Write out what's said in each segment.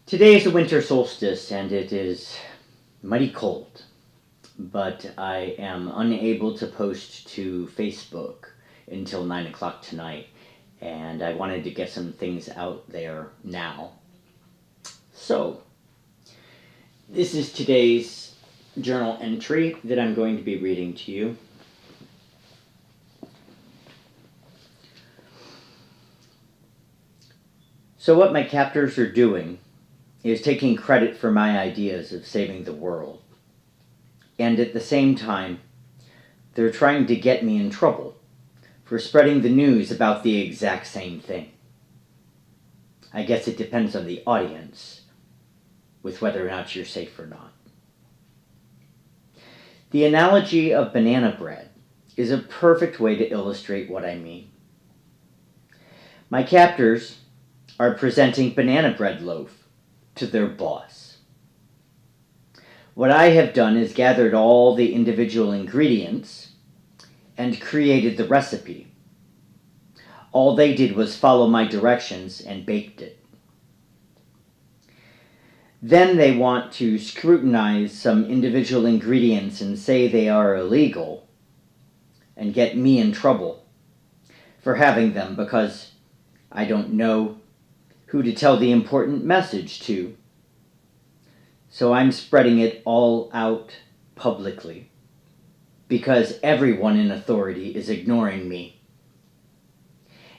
Today is the winter solstice and it is mighty cold, but I am unable to post to Facebook until 9 o'clock tonight, and I wanted to get some things out there now. So, this is today's journal entry that I'm going to be reading to you. So what my captors are doing is taking credit for my ideas of saving the world. And at the same time, they're trying to get me in trouble for spreading the news about the exact same thing. I guess it depends on the audience with whether or not you're safe or not. The analogy of banana bread is a perfect way to illustrate what I mean. My captors are presenting banana bread loaf to their boss. What I have done is gathered all the individual ingredients and created the recipe. All they did was follow my directions and baked it. Then they want to scrutinize some individual ingredients and say they are illegal and get me in trouble for having them because I don't know who to tell the important message to. So I'm spreading it all out publicly because everyone in authority is ignoring me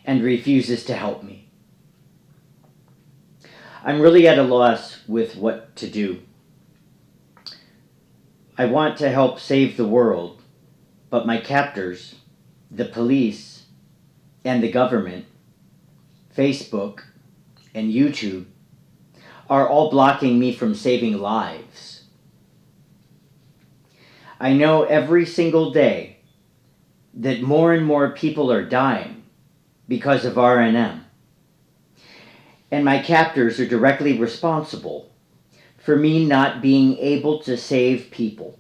and refuses to help me. I'm really at a loss with what to do. I want to help save the world, but my captors, the police, and the government, Facebook, and YouTube are all blocking me from saving lives. I know every single day that more and more people are dying because of RNM. And my captors are directly responsible for me not being able to save people.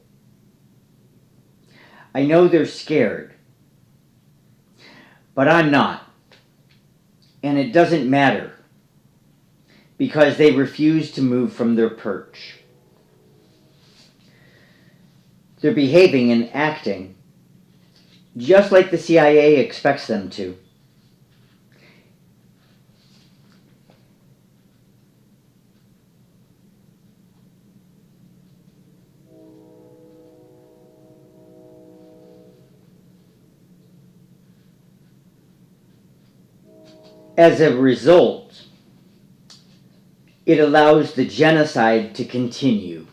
I know they're scared, but I'm not. And it doesn't matter because they refuse to move from their perch. They're behaving and acting just like the CIA expects them to. As a result, it allows the genocide to continue.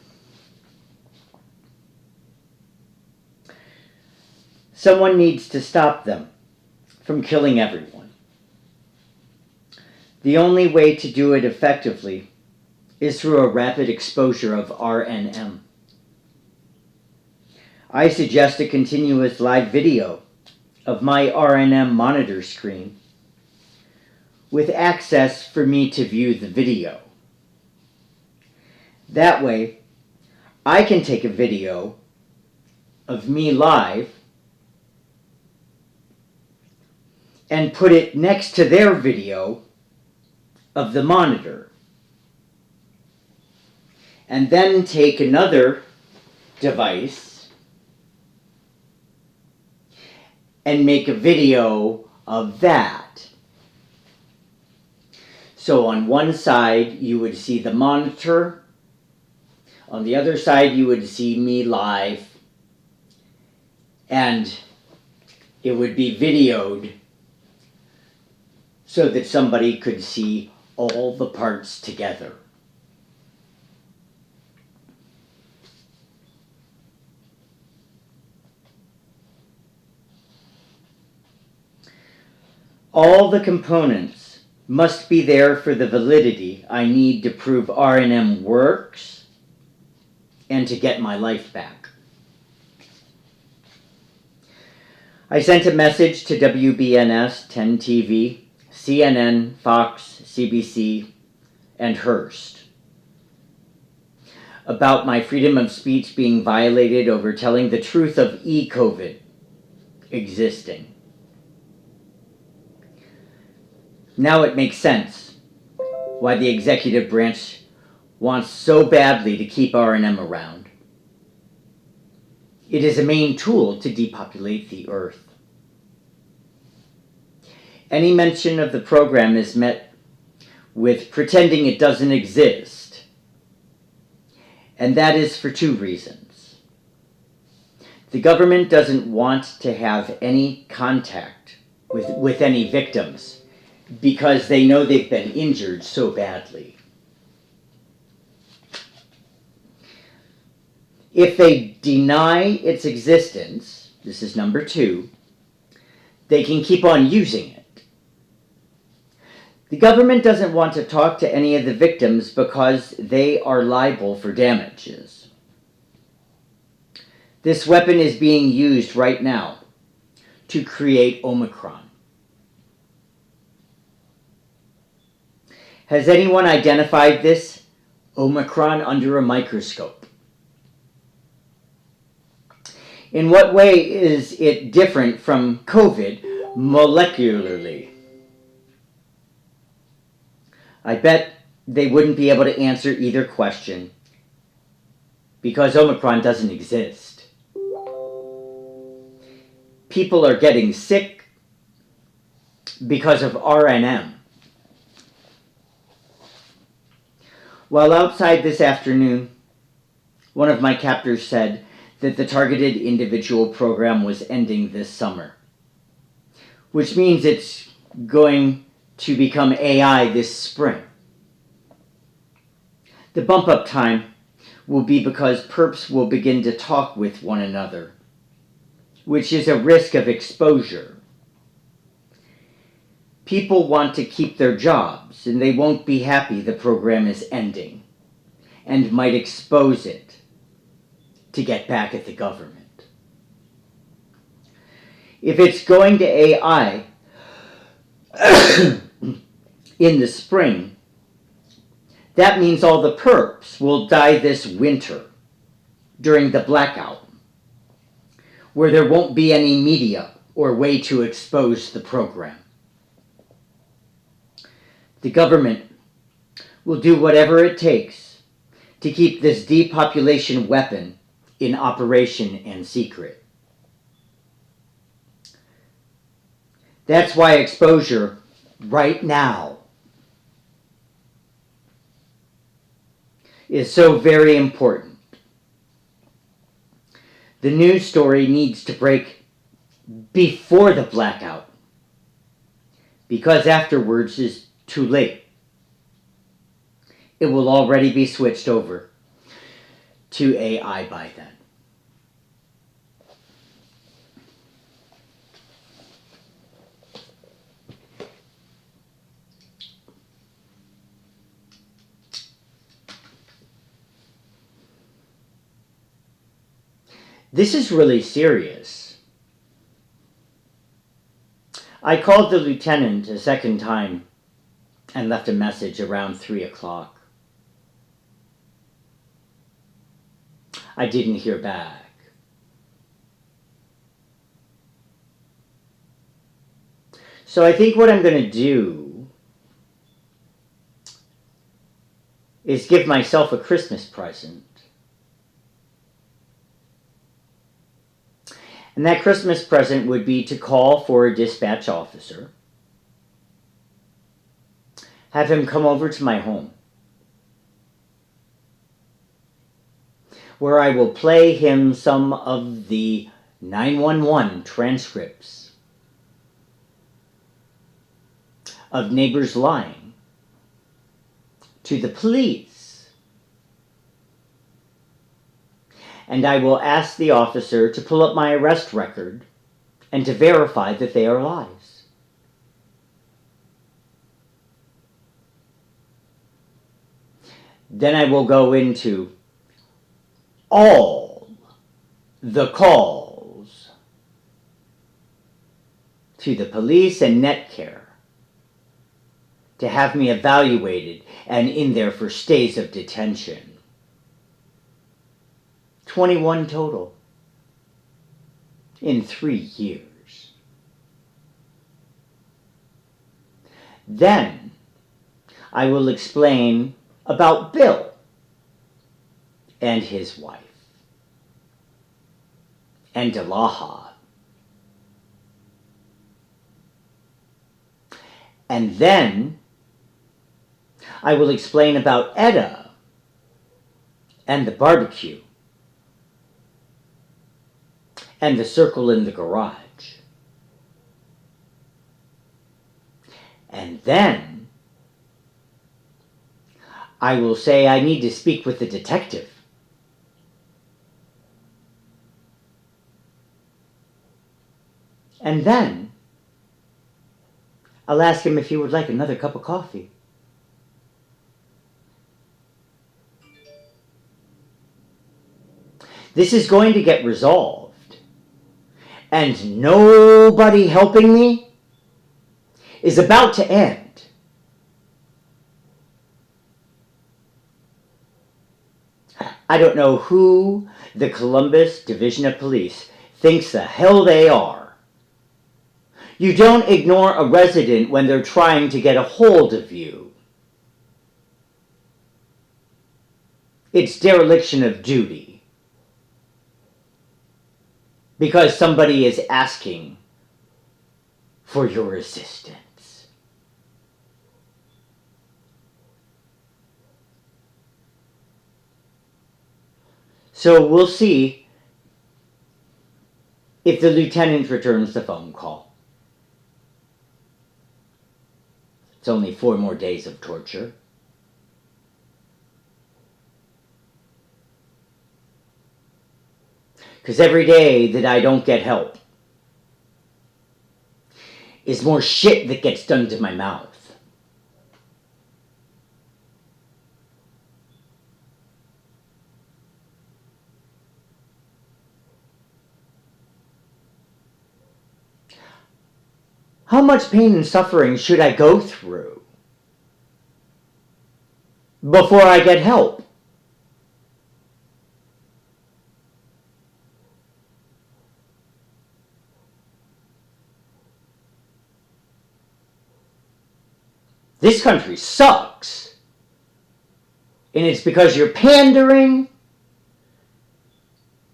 Someone needs to stop them from killing everyone. The only way to do it effectively is through a rapid exposure of RNM. I suggest a continuous live video of my RNM monitor screen with access for me to view the video. That way, I can take a video of me live and put it next to their video of the monitor. And then take another device and make a video of that. So on one side, you would see the monitor. On the other side, you would see me live. And it would be videoed so that somebody could see all the parts together. All the components must be there for the validity I need to prove RNM works and to get my life back. I sent a message to WBNS, 10 TV, CNN, Fox, CBC, and Hearst about my freedom of speech being violated over telling the truth of e-COVID existing. Now it makes sense why the executive branch wants so badly to keep R&M around. It is a main tool to depopulate the Earth. Any mention of the program is met with pretending it doesn't exist. And that is for two reasons. The government doesn't want to have any contact with any victims because they know they've been injured so badly. If they deny its existence, this is number two, they can keep on using it. The government doesn't want to talk to any of the victims because they are liable for damages. This weapon is being used right now to create Omicron. Has anyone identified this Omicron under a microscope? In what way is it different from COVID molecularly? I bet they wouldn't be able to answer either question because Omicron doesn't exist. People are getting sick because of R&M. While outside this afternoon, one of my captors said that the targeted individual program was ending this summer, which means it's going to become AI this spring. The bump up time will be because perps will begin to talk with one another, which is a risk of exposure. People want to keep their jobs, and they won't be happy the program is ending, and might expose it to get back at the government. If it's going to AI in the spring, that means all the perps will die this winter during the blackout, where there won't be any media or way to expose the program. The government will do whatever it takes to keep this depopulation weapon in operation and secret. That's why exposure right now is so very important. The news story needs to break before the blackout, because afterwards is too late. It will already be switched over to AI by then. This is really serious. I called the lieutenant a second time and left a message around 3 o'clock. I didn't hear back. So I think what I'm going to do is give myself a Christmas present. And that Christmas present would be to call for a dispatch officer, have him come over to my home, where I will play him some of the 911 transcripts of neighbors lying to the police. And I will ask the officer to pull up my arrest record and to verify that they are lies. Then I will go into all the calls to the police and Netcare to have me evaluated and in there for stays of detention. 21 total in 3 years. Then I will explain about Bill and his wife, and Delaha. And then I will explain about Etta and the barbecue and the circle in the garage. And then I will say I need to speak with the detective. And then I'll ask him if he would like another cup of coffee. This is going to get resolved. And nobody helping me is about to end. I don't know who the Columbus Division of Police thinks the hell they are. You don't ignore a resident when they're trying to get a hold of you. It's dereliction of duty. Because somebody is asking for your assistance. So we'll see if the lieutenant returns the phone call. It's only 4 more days of torture. Because every day that I don't get help is more shit that gets done to my mouth. How much pain and suffering should I go through before I get help? This country sucks. And it's because you're pandering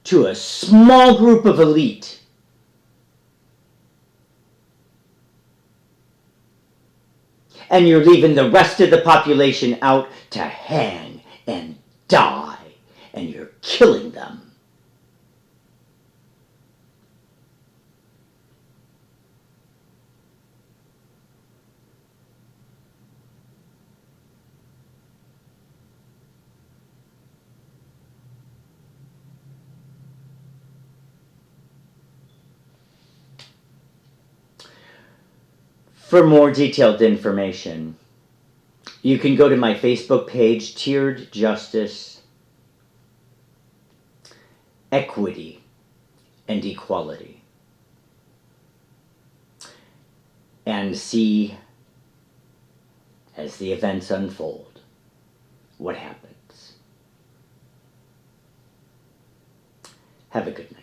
to a small group of elite. And you're leaving the rest of the population out to hang and die. And you're killing them. For more detailed information, you can go to my Facebook page, Tiered Justice, Equity, and Equality, and see, as the events unfold, what happens. Have a good night.